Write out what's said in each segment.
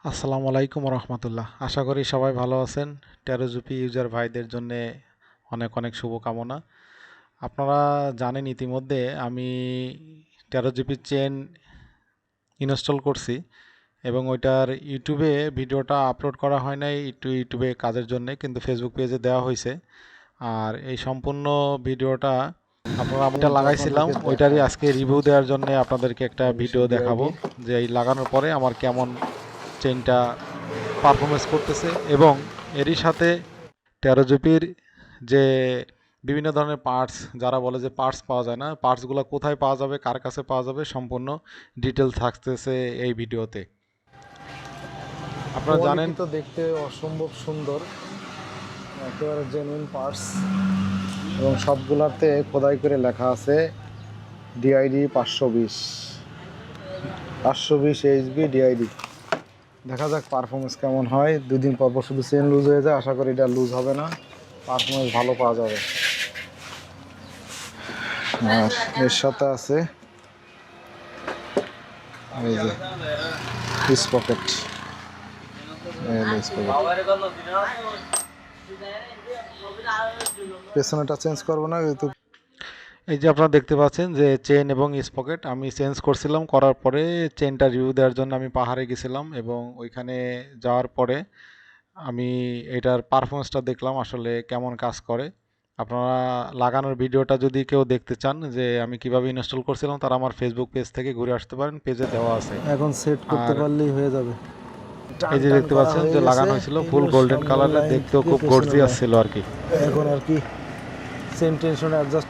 আসসালামু আলাইকুম রহমতুল্লাহ। আশা করি সবাই ভালো আছেন। টেরোজুপি ইউজার ভাইদের জন্য অনেক অনেক শুভকামনা। আপনারা জানেন ইতিমধ্যে আমি টেরোজুপি চেন ইনস্টল করছি এবং ওইটার ইউটিউবে ভিডিওটা আপলোড করা হয় নাই একটু ইউটিউবে কাজের জন্য, কিন্তু ফেসবুক পেজে দেওয়া হয়েছে। আর এই সম্পূর্ণ ভিডিওটা আপনারা আমি এটা একটু লাগাইছিলাম আপনাদেরকে ওইটারই দেখাই আজকে রিভিউ দেওয়ার জন্য আপনাদেরকে একটা ভিডিও দেখাবো ডিআইডি। যে এই লাগানোর পরে আমার কেমন চেনটা পারফরমেন্স করতেছে এবং এরই সাথে টেরোজুপির যে বিভিন্ন ধরনের পার্টস, যারা বলে যে পার্টস পাওয়া যায় না, পার্টসগুলো কোথায় পাওয়া যাবে, কার কাছে পাওয়া যাবে, সম্পূর্ণ ডিটেল থাকতেছে এই ভিডিওতে। আপনারা জানেন কোয়ালিটি তো দেখতে অসম্ভব সুন্দর, একেবারে জেনুইন পার্টস এবং সবগুলাতে খোদাই করে লেখা আছে ডিআইডি 520 এইচবি ডিআইডি। দেখা যাক পারফরমেন্স কেমন হয়। 2 দিন পর পর শুধু চেন লুজ হয়ে যায়, আশা করি এটা লুজ হবে না, পারফরমেন্স ভালো পাওয়া যাবে। আর এর সাথে আছে এই যে স্পকেট, পেছনেটা চেঞ্জ করবো না যেহেতু। এই যে আপনারা দেখতে পাচ্ছেন যে চেন এবং স্পকেট আমি চেঞ্জ করছিলাম, করার পরে চেনটা রিভিউ দেওয়ার জন্য আমি পাহাড়ে গেছিলাম এবং ওইখানে যাওয়ার পরে আমি এটার পারফরমেন্সটা দেখলাম আসলে কেমন কাজ করে। আপনারা লাগানোর ভিডিওটা যদি কেউ দেখতে চান যে আমি কিভাবে ইনস্টল করছিলাম, তারা আমার ফেসবুক পেজ থেকে ঘুরে আসতে পারেন, পেজে দেওয়া আছে। এখন সেট করতে আর পারলেই হয়ে যাবে। এই টান যে টান দেখতে করা পাচ্ছেন হয়ে যে গেছে, লাগানো হয়েছিল ফুল এগুলো গোল্ডেন সামনের কালারের, লাইন দেখতেও থেকে খুব পেছনের গর্জিয়াস লাইন। ছিল আর কি। এখন আর কি সেম টেনশন অ্যাডজাস্ট।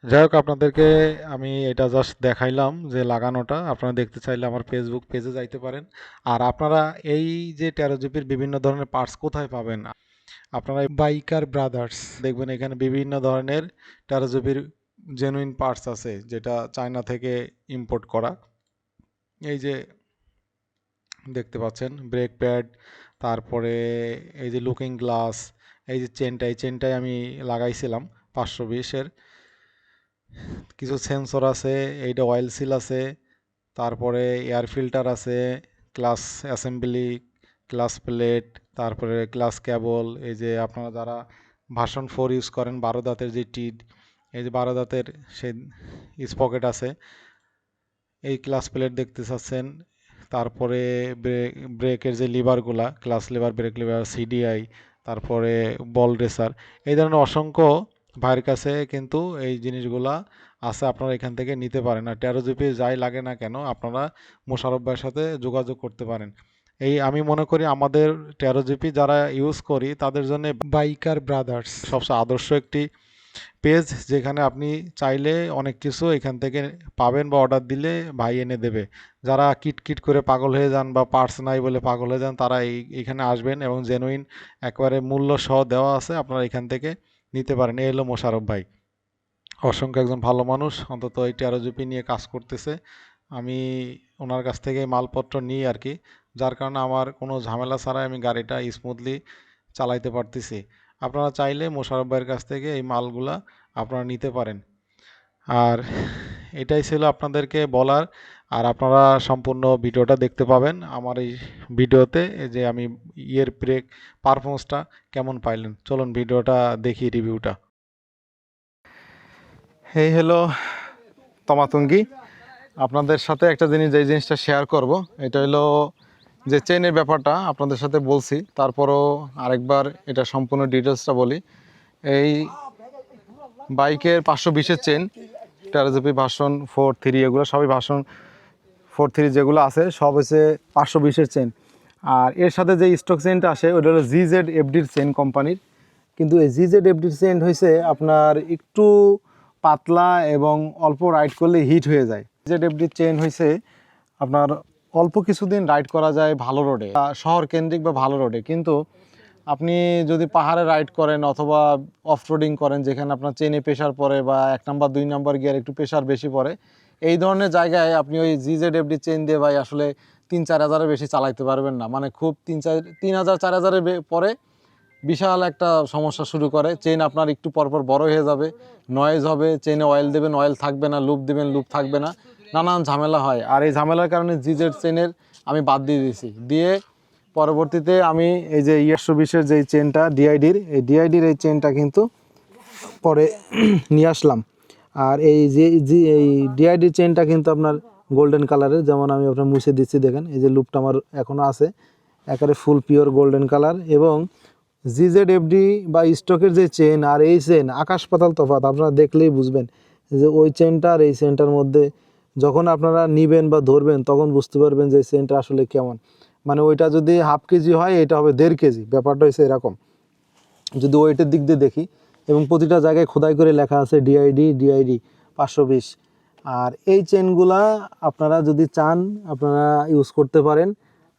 যাই হোক, আপনাদেরকে আমি এটা জাস্ট দেখাইলাম যে লাগানোটা। আপনারা দেখতে চাইলে আমার ফেসবুক পেজে যাইতে পারেন। আর আপনারা এই যে টেরোজিপির বিভিন্ন ধরনের পার্টস কোথায় পাবেন, আপনারা বাইকার ব্রাদার্স দেখবেন এখানে বিভিন্ন ধরনের টেরোজিপির জেনুইন পার্টস আছে যেটা চায়না থেকে ইম্পোর্ট করা। এই যে দেখতে পাচ্ছেন ব্রেক প্যাড, তারপরে এই যে লুকিং গ্লাস, এই যে চেনটাই চেনটাই আমি লাগাইছিলাম 520-এর। কিছু সেন্সর আছে, এইটা অয়েল সিল আছে, তারপরে এয়ার ফিল্টার আছে, ক্লাস অ্যাসেম্বলি, ক্লাস প্লেট, তারপরে ক্লাস কেবল। এই যে আপনারা যারা ভার্সন 4 ইউজ করেন 12 দাঁতের যে টিড, এই যে 12 দাঁতের সেই স্পকেট আছে। এই ক্লাস প্লেট দেখতে চাচ্ছেন, তারপরে ব্রেকের যে লিভারগুলা, clutch lever, brake lever, CDI, তারপরে বল রেসার, এই ধরনের অসংখ্য ভাইয়ের কাছে কিন্তু এই জিনিসগুলা আছে, আপনারা এখান থেকে নিতে পারেন। আর টেরোজিপি যাই লাগে না কেন আপনারা মোশারফ ভাইয়ের সাথে যোগাযোগ করতে পারেন। এই আমি মনে করি আমাদের টেরোজিপি যারা ইউজ করি তাদের জন্য বাইকার ব্রাদার্স সবচেয়ে আদর্শ একটি পেজ, যেখানে আপনি চাইলে অনেক কিছু এখান থেকে পাবেন বা অর্ডার দিলে ভাই এনে দেবে। যারা কিট করে পাগল হয়ে যান বা পার্টস নাই বলে পাগল হয়ে যান, তারা এইখানে আসবেন এবং জেনুইন একবারে মূল্য সহ দেওয়া আছে, আপনারা এখান থেকে নিতে পারেন। এই হলো মোশারফ ভাই, অসংখ্য একজন ভালো মানুষ, অন্তত এই টেরোজিপি নিয়ে কাজ করতেছে। আমি ওনার কাছ থেকে মালপত্র নিই আর কি, যার কারণে আমার কোনো ঝামেলা ছাড়াই আমি গাড়িটা স্মুথলি চালাইতে পারতেছি। আপনারা চাইলে মোশারফ ভাইয়ের কাছ থেকে এই মালগুলা আপনারা নিতে পারেন। আর এটাই ছিল আপনাদেরকে বলার। আর আপনারা সম্পূর্ণ ভিডিওটা দেখতে পাবেন আমার এই ভিডিওতে, যে আমি ইয়ের ব্রেক পারফরমেন্সটা কেমন পাইলেন। চলুন ভিডিওটা দেখি, রিভিউটা। এই হলো তমাতঙ্গি। আপনাদের সাথে একটা জিনিস, যে জিনিসটা শেয়ার করব, এটা হলো যে চেনের ব্যাপারটা আপনাদের সাথে বলছি, তারপরও আরেকবার এটা সম্পূর্ণ ডিটেলসটা বলি। এই বাইকের 520-এর চেন, টেরোজিপি ভার্সন 4 3, এগুলো সবই ভার্সন 4 3 যেগুলো আছে সব হচ্ছে 520-এর চেন। আর এর সাথে যে স্টক চেনটা আসে ওটা হলো ZZFD-র চেন কোম্পানির। কিন্তু এই ZZFD-র চেন হয়েছে আপনার একটু পাতলা এবং অল্প রাইড করলে হিট হয়ে যায়। ZZFD-র চেন হয়েছে আপনার অল্প কিছুদিন রাইড করা যায় ভালো রোডে, শহর কেন্দ্রিক বা ভালো রোডে। কিন্তু আপনি যদি পাহাড়ে রাইড করেন অথবা অফ রোডিং করেন, যেখানে আপনার চেনে প্রেশার পড়ে বা 1 নাম্বার 2 নাম্বার গিয়ার একটু প্রেশার বেশি পড়ে, এই ধরনের জায়গায় আপনি ওই ZZFD চেন দিয়ে ভাই আসলে 3-4 হাজারের বেশি চালাইতে পারবেন না। মানে খুব 3,000-4,000-এর পরে বিশাল একটা সমস্যা শুরু করে। চেন আপনার একটু পরপর বড় হয়ে যাবে, নয়েজ হবে, চেনে অয়েল দেবেন অয়েল থাকবে না, লুপ দেবেন লুপ থাকবে না। নানান ঝামেলা হয়। আর এই ঝামেলার কারণে জিজেড চেনের আমি বাদ দিয়ে দিয়েছি, দিয়ে পরবর্তীতে আমি এই যে 120-এর যেই চেনটা ডিআইডির, এই ডিআইডির এই চেনটা কিন্তু পরে নিয়ে আসলাম। আর এই যে এই ডিআইডি চেনটা কিন্তু আপনার গোল্ডেন কালারের, যেমন আমি আপনার মুছে দিচ্ছি দেখেন, এই যে লুপটা আমার এখনও আছে, একেবারে ফুল পিওর গোল্ডেন কালার। এবং জিজেড এফডি বা স্টকের যে চেন আর এই চেন আকাশ পাতাল তফাৎ, আপনারা দেখলেই বুঝবেন যে ওই চেনটা আর এই চেনটার মধ্যে যখন আপনারা নিবেন বা ধরবেন তখন বুঝতে পারবেন যে চেনটা আসলে কেমন। মানে ওইটা যদি হাফ কেজি হয় এটা হবে 1.5 কেজি, ব্যাপারটা হচ্ছে এরকম যদি ওয়েটের দিক দিয়ে দেখি। এবং প্রতিটা জায়গায় খোদাই করে লেখা আছে ডিআইডি ডিআইডি 520। আর এই চেনগুলা আপনারা যদি চান আপনারা ইউজ করতে পারেন।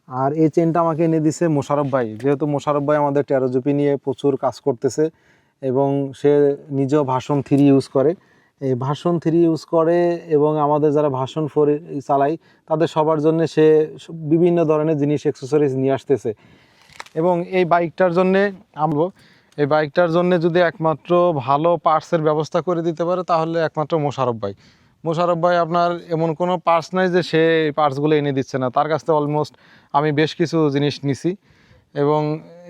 আর এই চেনটা আমাকে এনে দিছে মোশারফ ভাই, যেহেতু মোশারফ ভাই আমাদের টেরাজুপি নিয়ে প্রচুর কাজ করতেছে এবং সে নিজেও ভার্সন 3 ইউজ করে, এই ভার্সন 3 ইউজ করে এবং আমাদের যারা ভার্সন 4 চালাই তাদের সবার জন্য সে বিভিন্ন ধরনের জিনিস অ্যাক্সেসরিজ নিয়ে আসতেছে। এবং এই বাইকটার জন্যে এই বাইকটার জন্য যদি একমাত্র ভালো পার্টসের ব্যবস্থা করে দিতে পারে তাহলে একমাত্র মোশারফ ভাই। মোশারফ ভাই আপনার এমন কোনো পার্টস নাই যে সে এই পার্টসগুলো এনে দিচ্ছে না, তার কাছ থেকে অলমোস্ট আমি বেশ কিছু জিনিস নিছি। এবং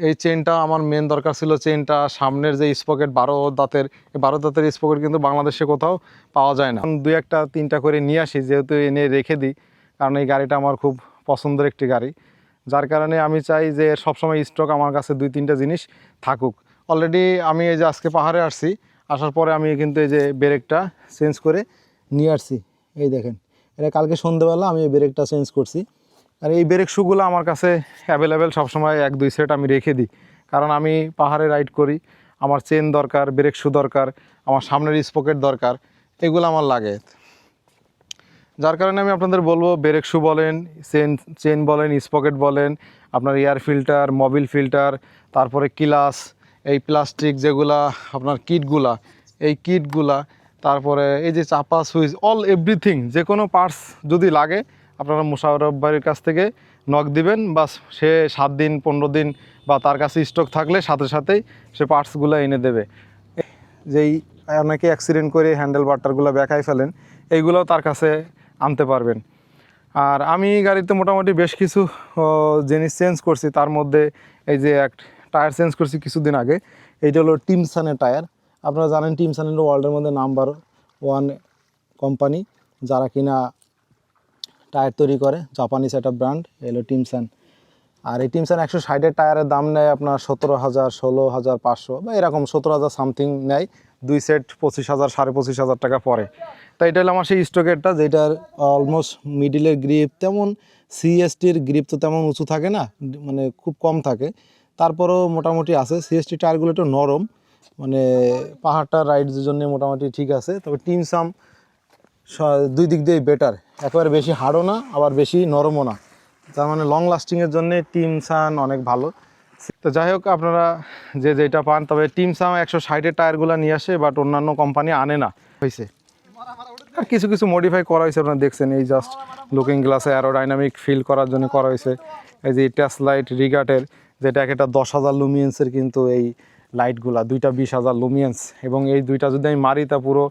এই চেনটা আমার মেন দরকার ছিল, চেনটা সামনের যে স্পকেট 12 দাঁতের, এই 12 দাঁতের স্পকেট কিন্তু বাংলাদেশে কোথাও পাওয়া যায় না। 2-1-3টা করে নিয়ে আসি, যেহেতু এনে রেখে দিই, কারণ এই গাড়িটা আমার খুব পছন্দের একটি গাড়ি, যার কারণে আমি চাই যে সবসময় স্টক আমার কাছে 2-3টা জিনিস থাকুক। অলরেডি আমি এই যে আজকে পাহাড়ে আসছি, আসার পরে আমি কিন্তু এই যে ব্রেকটা চেঞ্জ করে নিয়ে আসছি, এই দেখেন এটা কালকে সন্ধ্যেবেলা আমি এই ব্রেকটা চেঞ্জ করছি। আর এই ব্রেক শুগুলো আমার কাছে অ্যাভেলেবেল সবসময় 1-2 সেট আমি রেখে দিই, কারণ আমি পাহাড়ে রাইড করি, আমার চেন দরকার, ব্রেক শু দরকার, আমার সামনের স্পকেট দরকার, এগুলো আমার লাগে। যার কারণে আমি আপনাদের বলবো ব্রেক শু বলেন, চেন বলেন, স্পকেট বলেন, আপনার এয়ার ফিল্টার, মোবিল ফিল্টার, তারপরে ক্লাস, এই প্লাস্টিক যেগুলা আপনার কিটগুলা, এই কিটগুলা, তারপরে এই যে চাপা সুইচ, অল এভরিথিং, যে কোনো পার্টস যদি লাগে আপনারা মোশারফ ভাইয়ের কাছ থেকে নক দিবেন, বাস সে 7 দিন 15 দিন বা তার কাছে স্টক থাকলে সাথে সাথেই সে পার্টসগুলো এনে দেবে। যেই অনেকে অ্যাক্সিডেন্ট করে হ্যান্ডেল বাটারগুলো বেঁকাই ফেলেন, এইগুলোও তার কাছে আনতে পারবেন। আর আমি গাড়িতে মোটামুটি বেশ কিছু জিনিস চেঞ্জ করছি, তার মধ্যে এই যে এক টায়ার চেঞ্জ করছি কিছুদিন আগে, এইটা হলো টিমসানের টায়ার। আপনারা জানেন টিমসান হলো ওয়ার্ল্ডের মধ্যে নাম্বার 1 কোম্পানি যারা কিনা টায়ার তৈরি করে, জাপানিজ একটা ব্র্যান্ড, এলো টিমসান। আর এই টিমসান 160-এর টায়ারের দাম নেয় আপনার 17,000, 16,500 বা এরকম 17,000 সামথিং নেয়, 2 সেট 25,000, 25,500 টাকা পরে। তাই এটা হলো আমার সেই স্টকেরটা, যেটার অলমোস্ট মিডিলের গ্রিপ তেমন, সিএসটির গ্রিপ তো তেমন উঁচু থাকে না, মানে খুব কম থাকে, তারপরেও মোটামুটি আছে। সিএসটি টায়ারগুলো একটু নরম, মানে পাহাড়টা রাইডের জন্য মোটামুটি ঠিক আছে। তবে টিমসাম 2 দিক দিয়ে বেটার, একেবারে বেশি হার্ডও না আবার বেশি নরমও না, তার মানে লং লাস্টিংয়ের জন্য টিমসান অনেক ভালো। তো যাই হোক, আপনারা যে যেটা পান, তবে টিমসাম 160-এর টায়ারগুলো নিয়ে আসে, বাট অন্যান্য কোম্পানি আনে না হয়েছে। আর কিছু কিছু মডিফাই করা হয়েছে, আপনারা দেখছেন, এই জাস্ট লুকিং গ্লাসে অ্যারোডাইনামিক ফিল করার জন্য করা হয়েছে। এই যে টাচ লাইট রিগার্টের, যেটা একটা 10,000 লুমিয়েন্সের কিন্তু এই লাইটগুলা, দুইটা 20,000 লুমিয়েন্স, এবং এই দুইটা যদি আমি মারি তা পুরো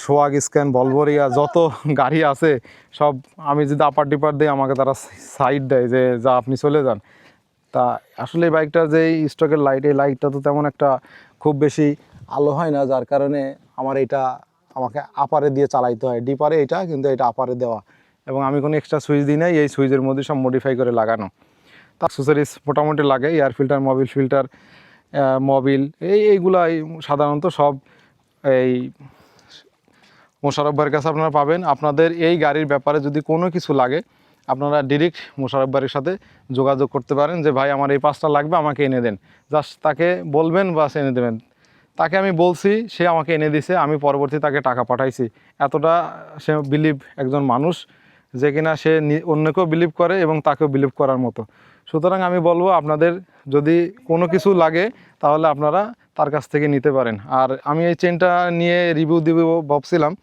সোয়াগ, স্ক্যান, বলবরিয়া যত গাড়ি আছে সব, আমি যদি আপার ডিপার দিই আমাকে তারা সাইড দেয় যে যা আপনি চলে যান। তা আসলে এই বাইকটার যে স্টকের লাইট, এই লাইটটা তো তেমন একটা খুব বেশি আলো হয় না, যার কারণে আমার এটা আমাকে আপারে দিয়ে চালাইতে হয়, ডিপারে এটা, কিন্তু এটা আপারে দেওয়া, এবং আমি কোনো এক্সট্রা সুইচ দিই নাই, এই সুইচের মধ্যে সব মডিফাই করে লাগানো। তার অ্যাক্সেসরিজ মোটামুটি লাগে, air filter, Mobil filter, Mobil, এইগুলাই সাধারণত সব এই মোশারফ ভাইয়ের কাছে আপনারা পাবেন। আপনাদের এই গাড়ির ব্যাপারে যদি কোনো কিছু লাগে আপনারা ডিরেক্ট মোশারফ ভাইয়ের সাথে যোগাযোগ করতে পারেন যে ভাই আমার এই 5টা লাগবে, আমাকে এনে দেন, জাস্ট তাকে বলবেন, বাস এনে দেবেন। তাকে আমি বলছি, সে আমাকে এনে দিছে, আমি পরবর্তী তাকে টাকা পাঠাইছি। এতটা সে বিলিভ একজন মানুষ, যে কিনা সে অন্যকেও বিলিভ করে এবং তাকেও বিলিভ করার মতো। সুতরাং আমি বলবো আপনাদের যদি কোনো কিছু লাগে তাহলে আপনারা তার কাছ থেকে নিতে পারেন। আর আমি এই চেনটা নিয়ে রিভিউ দিব ভাবছিলাম,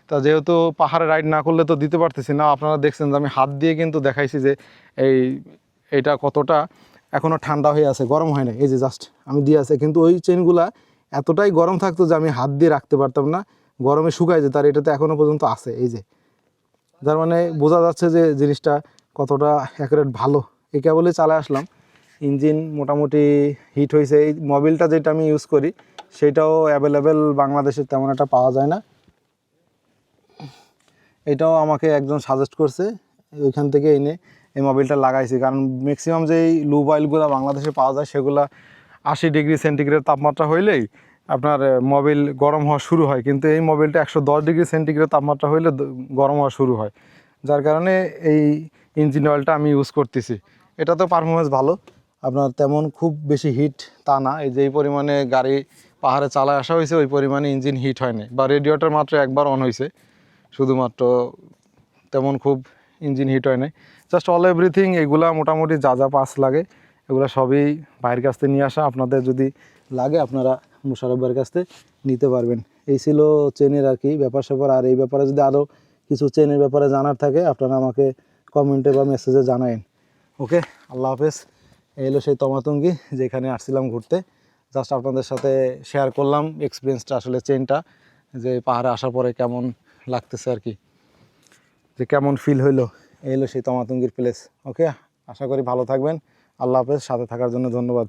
তা যেহেতু পাহাড়ে রাইড না করলে তো দিতে পারতেছি না। আপনারা দেখছেন যে আমি হাত দিয়ে কিন্তু দেখাইছি যে এইটা কতটা এখনও ঠান্ডা হয়ে আছে, গরম হয় না, এই যে জাস্ট আমি দিয়ে আছে। কিন্তু ওই চেনগুলা এতটাই গরম থাকতো যে আমি হাত দিয়ে রাখতে পারতাম না, গরমে শুকায় যেত। আর এটা তো এখনও পর্যন্ত আছে, এই যে যার মানে বোঝা যাচ্ছে যে জিনিসটা কতটা অ্যাকুরেট ভালো। এই কেবলই চালায় আসলাম, ইঞ্জিন মোটামুটি হিট হয়েছে। এই মোবিলটা যেটা আমি ইউজ করি সেটাও অ্যাভেলেবেল বাংলাদেশে তেমন একটা পাওয়া যায় না। এটাও আমাকে একজন সাজেস্ট করছে, ওইখান থেকে এনে এই মোবিলটা লাগাইছি। কারণ ম্যাক্সিমাম যেই লুব অয়েলগুলো বাংলাদেশে পাওয়া যায় সেগুলো 80 ডিগ্রি সেন্টিগ্রেড তাপমাত্রা হইলেই আপনার মোবিল গরম হওয়া শুরু হয়, কিন্তু এই মোবিলটা 110 ডিগ্রি সেন্টিগ্রেড তাপমাত্রা হইলে গরম হওয়া শুরু হয়। যার কারণে এই ইঞ্জিন অয়েলটা আমি ইউজ করতেছি। এটা তো পারফরমেন্স ভালো, আপনার তেমন খুব বেশি হিট তা না। এই যে এই পরিমাণে গাড়ি পাহাড়ে চালায় আসা হয়েছে ওই পরিমাণে ইঞ্জিন হিট হয় নাই, বা রেডিয়েটর মাত্র একবার অন হয়েছে শুধুমাত্র, তেমন খুব ইঞ্জিন হিট হয় নাই। জাস্ট অল এভরিথিং এগুলা মোটামুটি যা যা পার্টস লাগে এগুলো সবই ভাইয়ের কাছ থেকে নিয়ে আসা। আপনাদের যদি লাগে আপনারা মুশারফ ভাইয়ের কাছ থেকে নিতে পারবেন। এই ছিল চেনের আর কি ব্যাপার স্যাপার। আর এই ব্যাপারে যদি আরও কিছু চেনের ব্যাপারে জানার থাকে আপনারা আমাকে কমেন্টে বা মেসেজে জানায়েন। ওকে, আল্লাহ হাফেজ। এই হলো সেই তমাতঙ্গি যেখানে আসছিলাম ঘুরতে। জাস্ট আপনাদের সাথে শেয়ার করলাম এক্সপিরিয়েন্সটা, আসলে চেনটা যে পাহাড়ে আসার পরে কেমন লাগতেছে আর কি, যে কেমন ফিল হইলো। এই হলো সেই তমাতঙ্গির প্লেস। ওকে, আশা করি ভালো থাকবেন। আল্লাহ হাফেজ, সাথে থাকার জন্য ধন্যবাদ।